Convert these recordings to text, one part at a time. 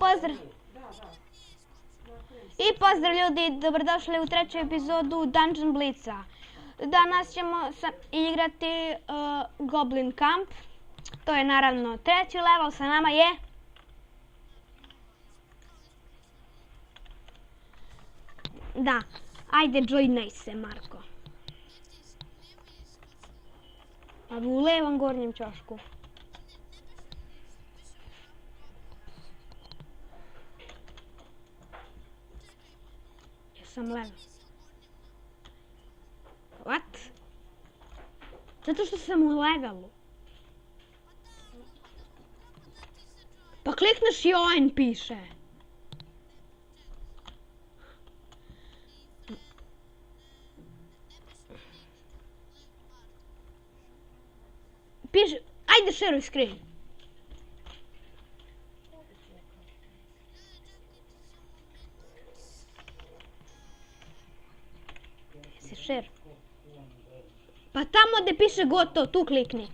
pozdrav! I pozdrav ljudi, dobrodošli u treću epizodu Dungeon Blitza. Danas ćemo igrati Goblin Camp. To je naravno treći level, sa nama je... Da, ajde joinaj se Marko. A u levom gornjem ćošku. Jesam level. What? Zato što sam u levelu. Pa klikneš join piše. Piše, ajde share screen. Se share. Pa tamo gdje piše gotovo, tu klikni.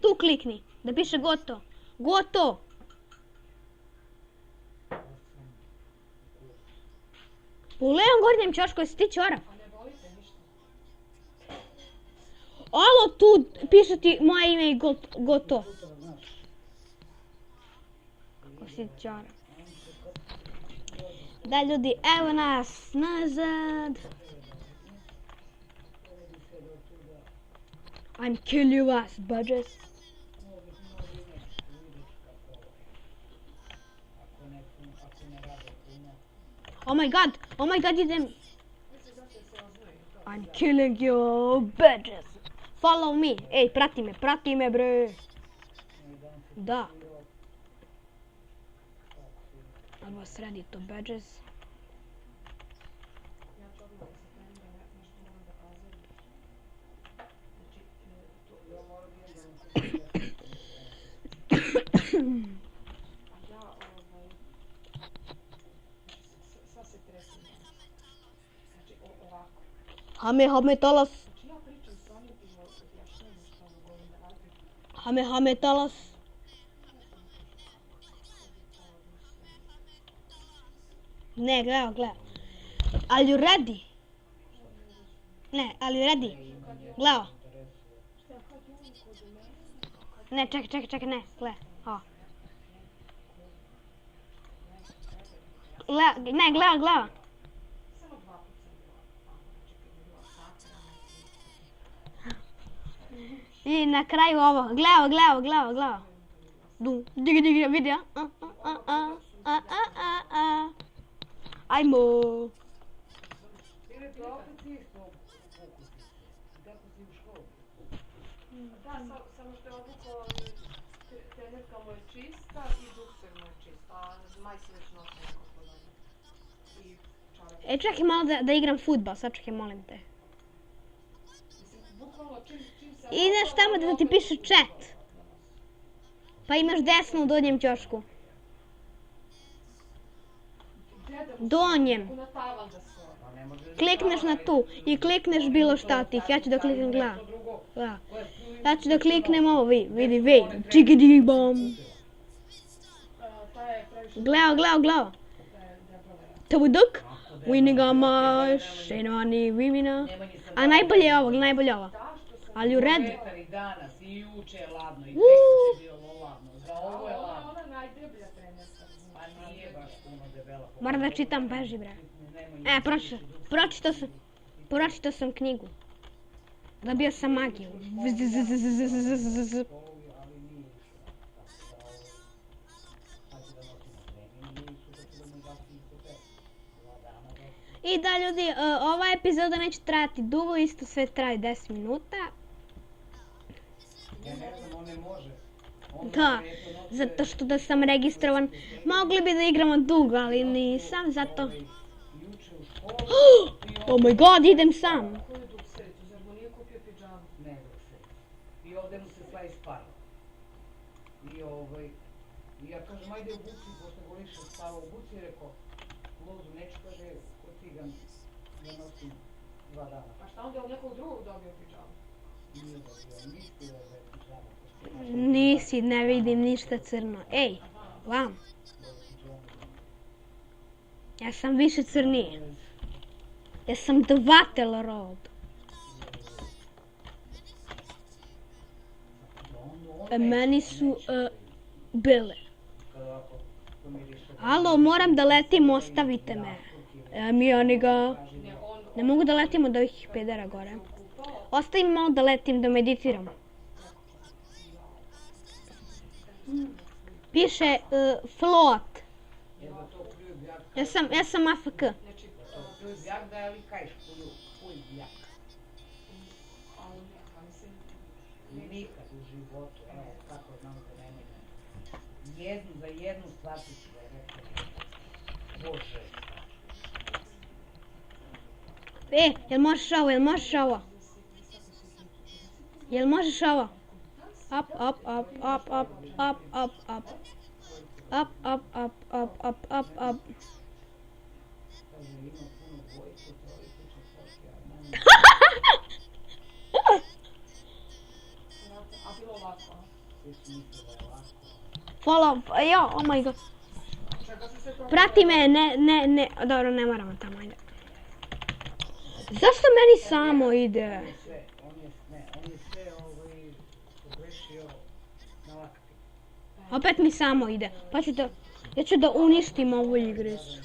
Tu klikni, da piše gotovo. Gotovo. U levom gornjem ćošku, jesi ti čorav? Alo, tu piše ti moje ime i gotovo. Kako si čorav. Da ljudi, evo nas nazad. I'm kill you ass, budges. Oh my god, idem. I'm killing you, budges. Follow me. Ej, prati me bre. Da. Ajmo sredi to, budges. Hame talas. Hame talas. Ne, gleda. Are you ready? Ne, are you ready? Gleda. Ne, čekaj, ne, gleda. Gleda. I na kraju ovo, gleda. Digi, vidi, ja? Ajmo. Samo što je obuko, trenerka mu je čista i dukser mu je čista, a zmaj se već nosi neko podanje. Čekaj malo da igram futbal, sačekaj, molim te. Ideš tamo da ti piše chat. Pa imaš desno u donjem ćošku. Donjem. Klikneš na tu i klikneš bilo šta tih. Ja ću da kliknem gleda. Ja ću da kliknem ovo, vidi. Čigidi bom. Gleda. Tabuduk. Winigama, Shenwani, Vivina. A najbolje je ovo. Ali you ready? Danas i juče je ladno i prekjuče je bilo ladno. Za ovo je ladno. Ona najdeblja trenerka. Pa nije baš puno debela. Moram da čitam, beži bre. Pročitao sam knjigu. Dobio sam magiju. I da ljudi, ova epizoda neće trajati dugo, isto sve traje 10 minuta. Ja ne znam, on ne može. Da, zato što da sam registrovan. Mogli bi da igramo dugo, ali nisam, zato... Oh my god, idem sam. Ko je duksericu, zar mu nije kupio pidžamu? Ne duksericu. I ovdje mu se slaje spava. I ja kažem, ajde obuci, pošto go više spava obuci, rekao, Lozu, neću, kaže, ko cigan, da nosim 2 dana. Pa šta onda je od nekog drugog dobio pidžamu? Nije dobio, mislio da je pidžama. Nisi, ne vidim ništa crno. Ej, vam. Ja sam više crniji. Ja sam dvatel rob. Meni su bile. Alo, moram da letim, ostavite me. Mi oni ga... Ne mogu da letim od ovih pedera gore. Ostavi malo da letim, da meditiram. Piše float. Ja sam AFK. Ljubljak da li kajš ljubljak? Nikad u životu, evo kako znam da ne može. Za jednu stvarčicu da je rekao. Bože. Jel možeš ovo, jel možeš ovo? Jel možeš ovo? Up, up, up, up, up, up, up, up. Up, up, up, up, up, up, up. A bilo lako. Follow, jo, oh my god. Čega si se to... Prati me, ne, dobro, ne moramo tamo, ajde. Zašto meni samo ide? On je sve pogrešio na lakti. Opet mi samo ide, pa ću da, ja ću da uništim ovu igricu.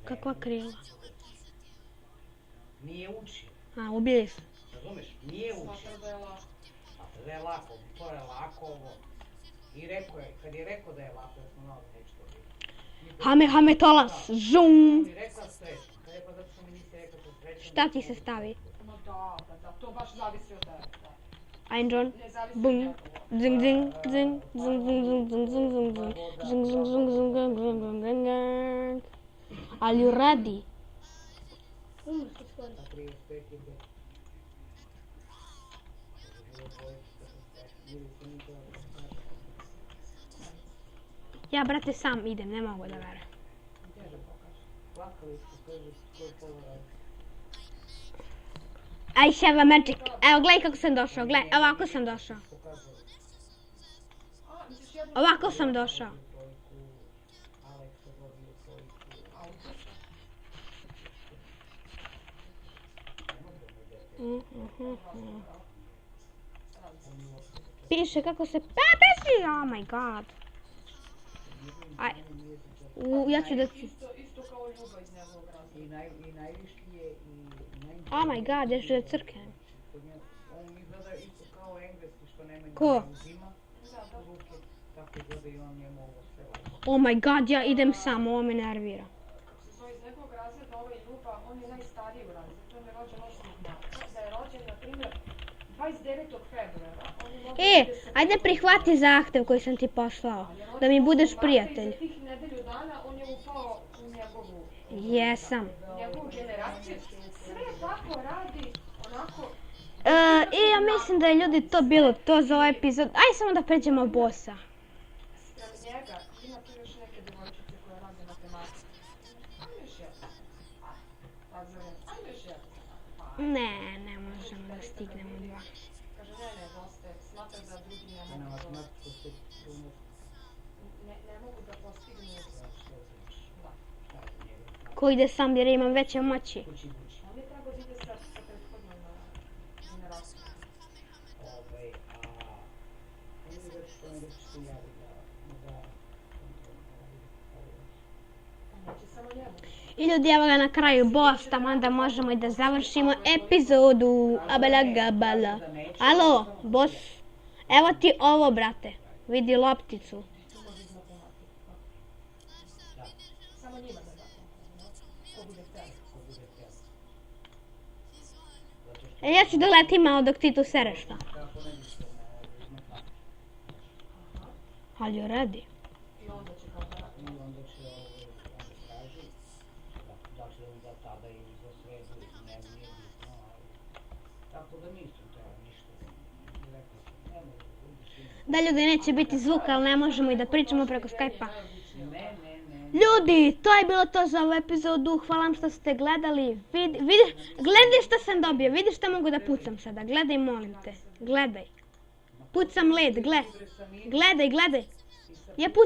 Kakva krila. Nije učio, A, ubili su. razumeš? Nije učio. Smatram da je lako. Da je lako, to je lako ovo. I rekao je, kad je rekao da je lako, ja sam znao da neće to biti. Hame tolas, zoom. I rekao srećno, kad je pa zato što mi nisi rekao to srećno. Šta ti se stavi? Ma da, to baš zavisi od tebe. Ajn John. Ne zavisi od Bum. njegova. Zing zing zing zing zing zing zing zing zing zing zing zing zing zing zing zing zing zing. Are you ready? A 35 je bio. Ja, brate, sam idem, ne mogu da verujem. Gdje da pokažem? Plakali su, kaže, koji pola radi. I have a magic. Evo, gledaj kako sam došao, gledaj, ovako sam došao. Pokazali A, misliš jednu... Ovako sam došao. trojku, Aleksa dobio trojku. Piše kako se beži, oh my god. Aj, ja ću da... Isto kao Ljuba iz njegovog razloga. I najviški je i najniži. Oh my god, ja ću da crknem. On izgleda isto kao engleski što nema Ko? zima u ruke. Tako izgleda i on njemu ovo sve lako. Oh my god, ja idem sam, ovo me nervira. Kako se zove iz njegovog razreda, ovaj Ljuba, on je najstariji u razredu. On je rođen 8. marta. Da je rođen, na primjer, 29. februara. On je mogao E, 30. ajde prihvati zahtev koji sam ti poslao, da mi budeš prijatelj. I za tih nedelju dana on je upao u njegovu Jesam. generaciju. Sve tako radi, onako, I ja mislim da je ljudi to bilo to za ovaj epizod. Ajde samo da pređemo bossa. sprem njega. Ima tu još neke djevojčice koje rade matematiku. Ajde još jedno. Ajde još jedno. Ne možemo da stignemo dva. Kaže, ne, dosta je. Smatram da drugi ne Na mogu to. matematiku se puno Ne mogu da postignu. Da. Ko ide sam jer imam veće moći. kući bući. On je trebao da ide sa prethodnom generacijom. Ili već što ne reći što javi da Neće samo njemu. I ljudi, evo ga na kraju boss, tamo onda možemo i da završimo epizodu. Abalagabala. Alo, boss. Evo ti ovo, brate. Vidi lopticu. Tu može iz matematike. Samo njima da da. Ko bude htjeli. ko bude htjela. Ja ću da letim malo dok ti tu sereš to. Kako ne bi se uzmetla. Ali you ready? I onda će kao da radi. I onda će onda traži da će da onda tada ili za sredu, nije bitno, ali tako da nisam teo ništa. Rekao sam, ne mogu, budiš ima. Da, ljudi, neće biti zvuka, ali ne možemo i da pričamo preko Skype-a. Ne. Ljudi, to je bilo to za ovu epizodu. Hvala vam što ste gledali. Gledaj što sam dobio. Vidi što mogu da pucam sada. Gledaj, molim te. Gledaj. Pucam led, gledaj. Ja pucam.